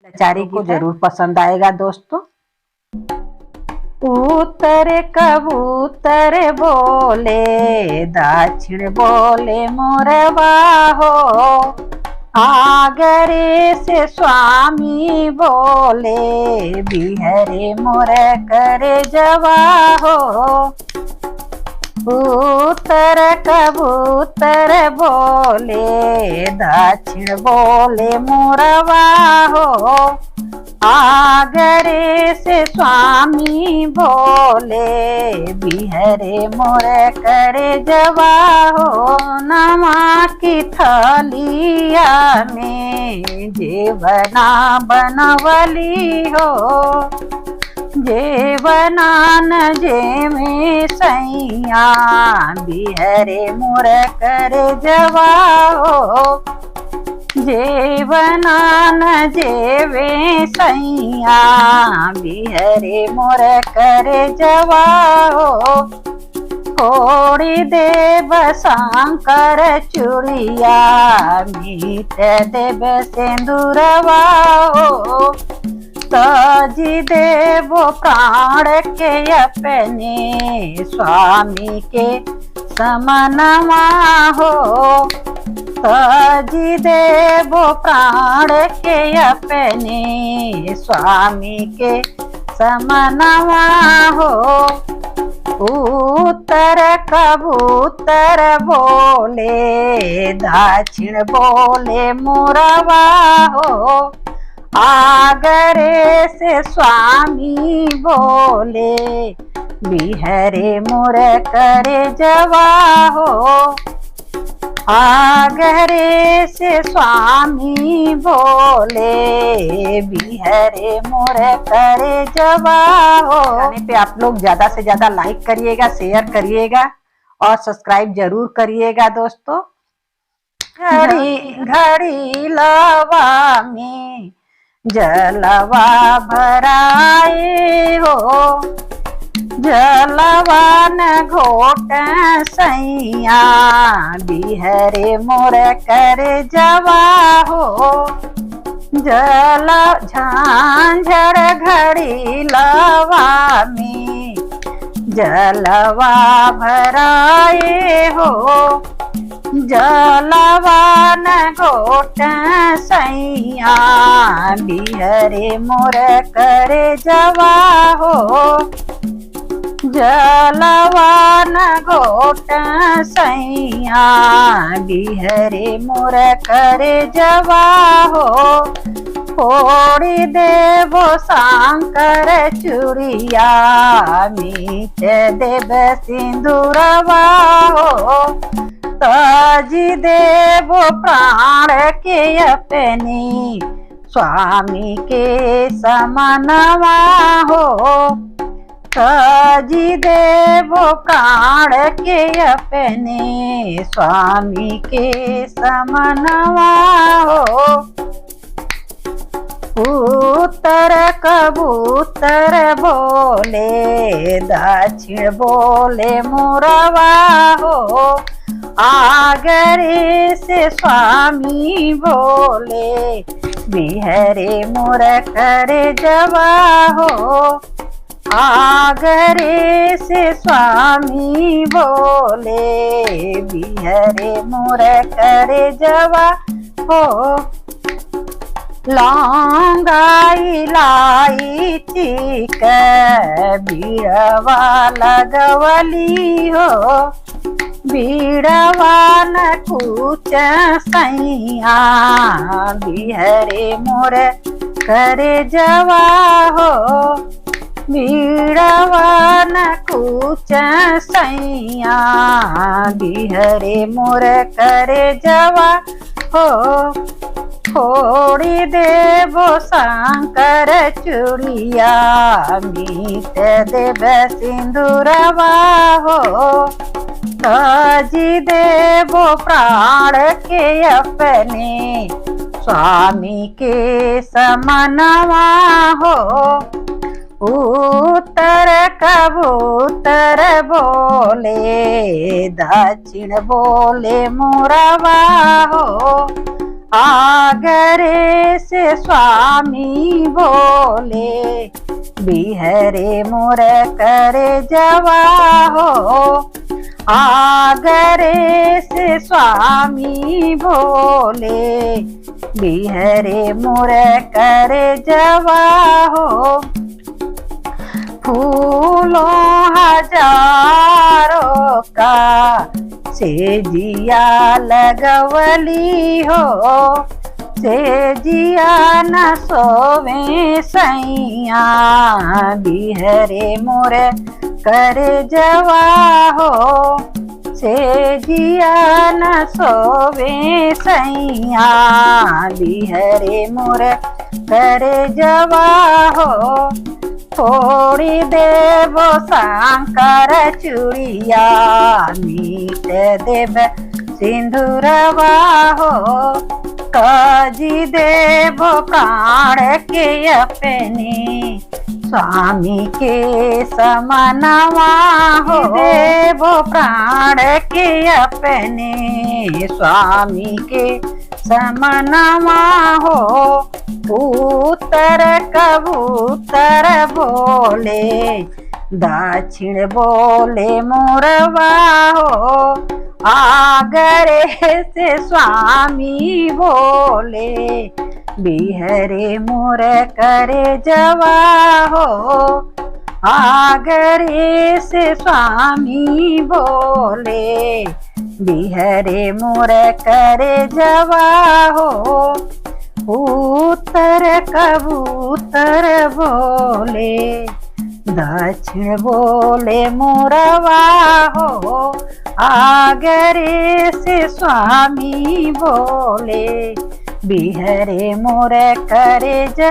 कचारी को जरूर पसंद आएगा दोस्तों। उत्तर कबूतर बोले, दक्षिण बोले मोरवा हो, आगरे से स्वामी बोले, बिहरे मोर करे जवा हो। उत्तर कबूतर बोले, दक्षिण बोले मोरवा हो, आगरे से स्वामी बोले, बिहरे मोर करे जवा हो। नमा की थालिया में जेवना बनवली हो, जेवना न जेमे सैया, बिहरे मोर करे जवा हो। जेवना न जेवे सैया, बिहरे मोर करे जवा हो। कोड़ी देव शंकर चूड़िया, मीत देव सिंदूरवा हो, तजी देव प्राण के अपने, स्वामी के समनवा हो। तजी देव प्राण के अपने, स्वामी के समनवा हो। उत्तर कबूतर बोले, दक्षिण बोले मोरवा हो, आगरे से स्वामी बोले, बिहरे मोर करे जवा हो। आगरे से स्वामी बोले, बिहरे मोर करे जवा हो। गाने पे आप लोग ज्यादा से ज्यादा लाइक करिएगा, शेयर करिएगा और सब्सक्राइब जरूर करिएगा दोस्तों। घड़ी घड़ी लवा में जलवा भराए हो, जलवा न घोट सैया, बिहरे मोर करे जवा हो। जल झांझर घड़ी लवा में जलवा भराए हो, जलवा न घोट सैया, बिहरे मोर करे जवा हो। जलवा न घोट सैया, बिहरे मोर करे जवा हो। फोड़ी देव शंकर चूड़िया, मीत देव सिंदूरवा हो, तजी देव प्राण के अपने, स्वामी के समनवा हो। तजी देव प्राण के अपने, स्वामी के समनवा हो। उत्तर कबूतर बोले, दक्षिण बोले मोरवा हो, आगरे से स्वामी बोले, बिहरे मोर करे जवा हो। आगरे से स्वामी बोले, बिहरे मोर करे जवा हो। लौंगा इलायची के बीड़वा लगवली हो, बीड़वा न कुछ सैया, बिहरे मोर करे जवा हो। बीड़वा न कुछ सैया, बिहरे मोर करे जवा हो। फोड़ी देव शंकर चूड़िया, मीत देव सिंदूरवा हो, तजी देव प्राण के अपने, स्वामी के समनवा हो। उत्तर कबूतर बोले, दक्षिण बोले मोरवा हो, आगरे से स्वामी बोले, बिहरे मोर करे जवा हो। आगरे से स्वामी बोले, बिहरे मोर करे जवा हो। फूलों हजारों का सेजिया लगवली हो, सेजिया न सोवे सैया, बिहरे मोर करे जवा हो। सेजिया न सोवे सैया, बिहरे मोर करे जवा हो। थोड़ी देवो शंकर चूड़िया, मीट देव सिंदूरवा हो। काजी देवो प्राण के अपने, स्वामी के समनवा हो। देवो प्राण के अपने, स्वामी के समनवा हो। उत्तर कबूतर बोले, दक्षिण बोले मोरवा हो। आगरे से स्वामी बोले, बिहरे मोर करे जवा हो। आगरे से स्वामी बोले, बिहरे मोर करे जवा हो। उत्तर कबूतर बोले, दक्षिण बोले मोरवा हो। आगरे से स्वामी बोले, बिहरे मोर करे जवा।